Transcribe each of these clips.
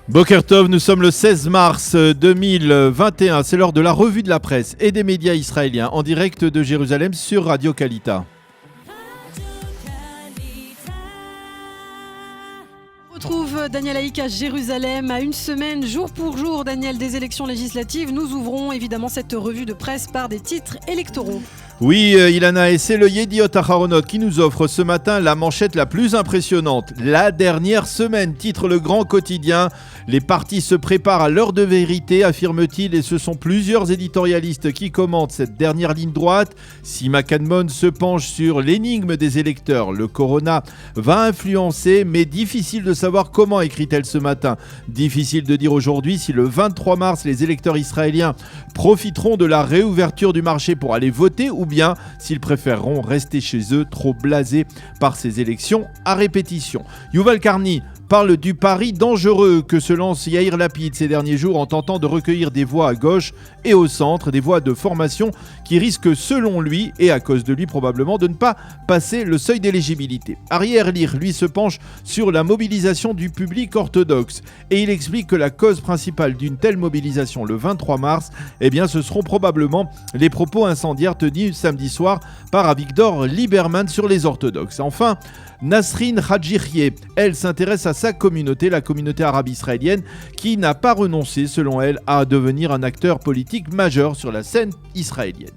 Boker Tov, nous sommes le 16 mars 2021. C'est l'heure de la revue de la presse et des médias israéliens en direct de Jérusalem sur Radio Kalita. On retrouve Daniel Haïk à Jérusalem à une semaine, jour pour jour, Daniel, des élections législatives. Nous ouvrons évidemment cette revue de presse par des titres électoraux. Oui, Ilana, et c'est le Yediot Aharonot qui nous offre ce matin la manchette la plus impressionnante. La dernière semaine, titre le grand quotidien. Les partis se préparent à l'heure de vérité, affirme-t-il, et ce sont plusieurs éditorialistes qui commentent cette dernière ligne droite. Sima Kadmon se penche sur l'énigme des électeurs. Le corona va influencer, mais difficile de savoir comment, écrit-elle ce matin. Difficile de dire aujourd'hui si le 23 mars, les électeurs israéliens profiteront de la réouverture du marché pour aller voter ou bien s'ils préféreront rester chez eux, trop blasés par ces élections à répétition. Yuval Karni parle du pari dangereux que se lance Yair Lapid ces derniers jours en tentant de recueillir des voix à gauche et au centre, des voix de formation qui risquent selon lui, et à cause de lui probablement, de ne pas passer le seuil d'éligibilité. Ari Erlich, lui, se penche sur la mobilisation du public orthodoxe et il explique que la cause principale d'une telle mobilisation le 23 mars, eh bien, ce seront probablement les propos incendiaires tenus samedi soir par Avigdor Lieberman sur les orthodoxes. Enfin, Nasrin Hadjirye, elle s'intéresse à sa communauté, la communauté arabe israélienne, qui n'a pas renoncé, selon elle, à devenir un acteur politique majeur sur la scène israélienne.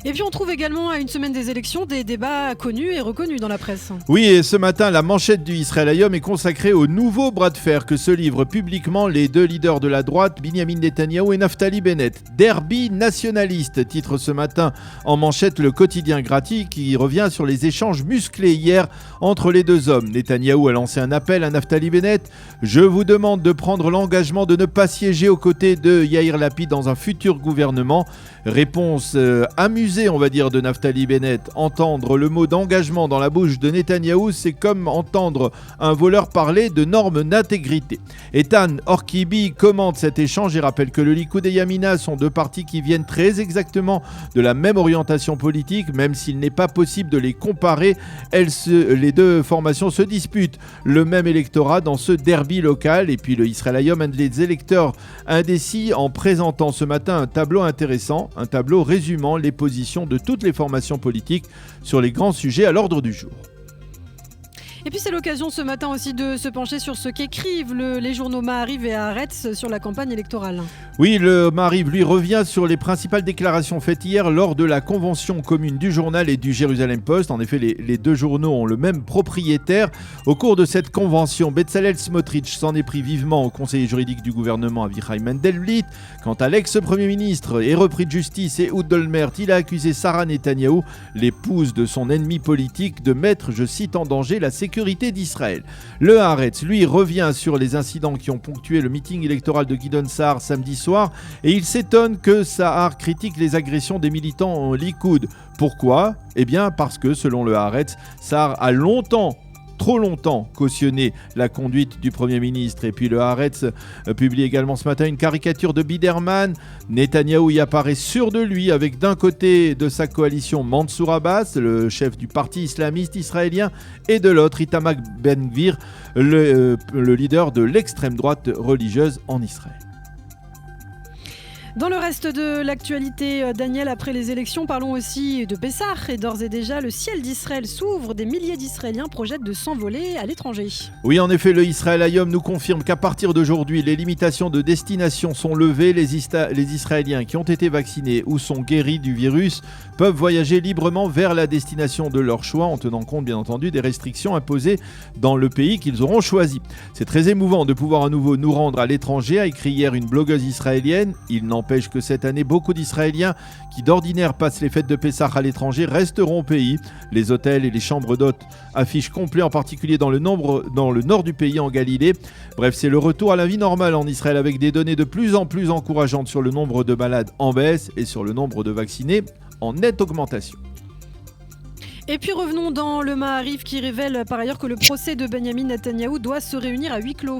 Et puis on trouve également à une semaine des élections des débats connus et reconnus dans la presse. Oui, et ce matin, la manchette du Israël Hayom est consacrée au nouveau bras de fer que se livrent publiquement les deux leaders de la droite, Binyamin Netanyahou et Naftali Bennett. Derby nationaliste, titre ce matin en manchette le quotidien Grati, qui revient sur les échanges musclés hier entre les deux hommes. Netanyahou a lancé un appel à Naftali Bennett. « Je vous demande de prendre l'engagement de ne pas siéger aux côtés de Yair Lapid dans un futur gouvernement. » Réponse amusée, on va dire, de Naftali Bennett. Entendre le mot d'engagement dans la bouche de Netanyahou, c'est comme entendre un voleur parler de normes d'intégrité. Ethan Orkibi commente cet échange et rappelle que le Likoud et Yamina sont deux partis qui viennent très exactement de la même orientation politique, même s'il n'est pas possible de les comparer. Les deux formations se disputent le même électorat dans ce derby local. Et puis le Israël Hayom, un des électeurs indécis, en présentant ce matin un tableau intéressant, un tableau résumant les positions de toutes les formations politiques sur les grands sujets à l'ordre du jour. Et puis c'est l'occasion ce matin aussi de se pencher sur ce qu'écrivent les journaux Maariv et Haaretz sur la campagne électorale. Oui, le Maariv, lui, revient sur les principales déclarations faites hier lors de la convention commune du journal et du Jérusalem Post. En effet, les deux journaux ont le même propriétaire. Au cours de cette convention, Betzalel Smotrich s'en est pris vivement au conseiller juridique du gouvernement Avichai Mendelblit. Quant à l'ex-premier ministre et repris de justice Ehud Olmert, il a accusé Sarah Netanyahou, l'épouse de son ennemi politique, de mettre, je cite, en danger la sécurité d'Israël. Le Haaretz, lui, revient sur les incidents qui ont ponctué le meeting électoral de Gideon Sa'ar samedi soir et il s'étonne que Sa'ar critique les agressions des militants en Likoud. Pourquoi ? Eh bien parce que, selon le Haaretz, Sa'ar a trop longtemps cautionné la conduite du Premier ministre. Et puis le Haaretz publie également ce matin une caricature de Biderman. Netanyahou y apparaît sûr de lui avec d'un côté de sa coalition Mansour Abbas, le chef du parti islamiste israélien, et de l'autre Itamar Ben-Gvir, le leader de l'extrême droite religieuse en Israël. Dans le reste de l'actualité, Daniel, après les élections, parlons aussi de Pessah. Et d'ores et déjà, le ciel d'Israël s'ouvre. Des milliers d'Israéliens projettent de s'envoler à l'étranger. Oui, en effet, le Israël Hayom nous confirme qu'à partir d'aujourd'hui, les limitations de destination sont levées. Les Israéliens qui ont été vaccinés ou sont guéris du virus peuvent voyager librement vers la destination de leur choix, en tenant compte, bien entendu, des restrictions imposées dans le pays qu'ils auront choisi. C'est très émouvant de pouvoir à nouveau nous rendre à l'étranger, a écrit hier une blogueuse israélienne. Il n'empêche que cette année, beaucoup d'Israéliens qui d'ordinaire passent les fêtes de Pessah à l'étranger resteront au pays. Les hôtels et les chambres d'hôtes affichent complet, en particulier dans le nord du pays, en Galilée. Bref, c'est le retour à la vie normale en Israël avec des données de plus en plus encourageantes sur le nombre de malades en baisse et sur le nombre de vaccinés en nette augmentation. Et puis revenons dans le Maariv qui révèle par ailleurs que le procès de Benyamin Netanyahou doit se réunir à huis clos.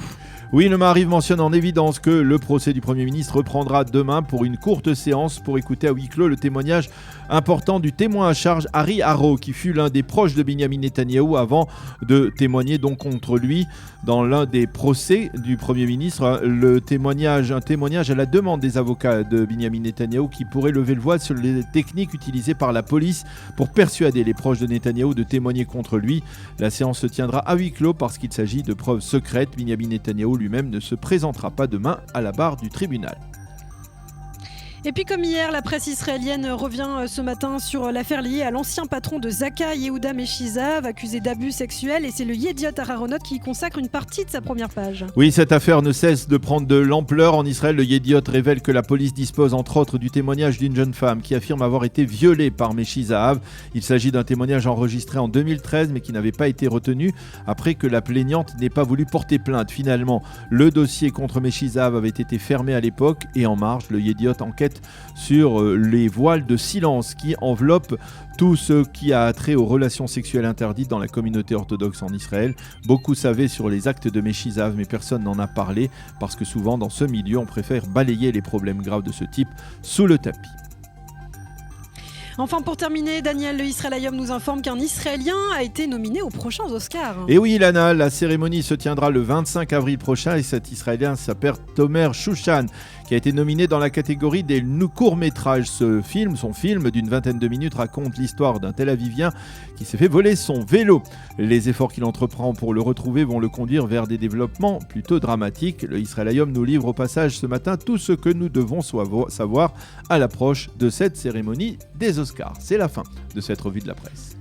Oui, le Maariv mentionne en évidence que le procès du Premier ministre reprendra demain pour une courte séance pour écouter à huis clos le témoignage important du témoin à charge Harry Harro, qui fut l'un des proches de Benyamin Netanyahou avant de témoigner donc contre lui dans l'un des procès du Premier ministre. Un témoignage à la demande des avocats de Benyamin Netanyahou qui pourrait lever le voile sur les techniques utilisées par la police pour persuader les proches de Netanyahou de témoigner contre lui. La séance se tiendra à huis clos parce qu'il s'agit de preuves secrètes. Benyamin Netanyahou lui-même ne se présentera pas demain à la barre du tribunal. Et puis comme hier, la presse israélienne revient ce matin sur l'affaire liée à l'ancien patron de Zaka, Yehuda Meshizav, accusé d'abus sexuels, et c'est le Yediot Aharonot qui y consacre une partie de sa première page. Oui, cette affaire ne cesse de prendre de l'ampleur. En Israël, le Yediot révèle que la police dispose entre autres du témoignage d'une jeune femme qui affirme avoir été violée par Meshizav. Il s'agit d'un témoignage enregistré en 2013 mais qui n'avait pas été retenu après que la plaignante n'ait pas voulu porter plainte. Finalement, le dossier contre Meshizav avait été fermé à l'époque et en marge, le Yediot enquête sur les voiles de silence qui enveloppent tout ce qui a trait aux relations sexuelles interdites dans la communauté orthodoxe en Israël. Beaucoup savaient sur les actes de Meshizav, mais personne n'en a parlé parce que souvent dans ce milieu, on préfère balayer les problèmes graves de ce type sous le tapis. Enfin, pour terminer, Daniel, le Israël Hayom nous informe qu'un Israélien a été nominé aux prochains Oscars. Et oui, Lana, la cérémonie se tiendra le 25 avril prochain et cet Israélien s'appelle Tomer Shushan, qui a été nominé dans la catégorie des courts-métrages. Son film d'une vingtaine de minutes raconte l'histoire d'un Tel Avivien qui s'est fait voler son vélo. Les efforts qu'il entreprend pour le retrouver vont le conduire vers des développements plutôt dramatiques. Le Israël Hayom nous livre au passage ce matin tout ce que nous devons savoir à l'approche de cette cérémonie des Oscars. C'est la fin de cette revue de la presse.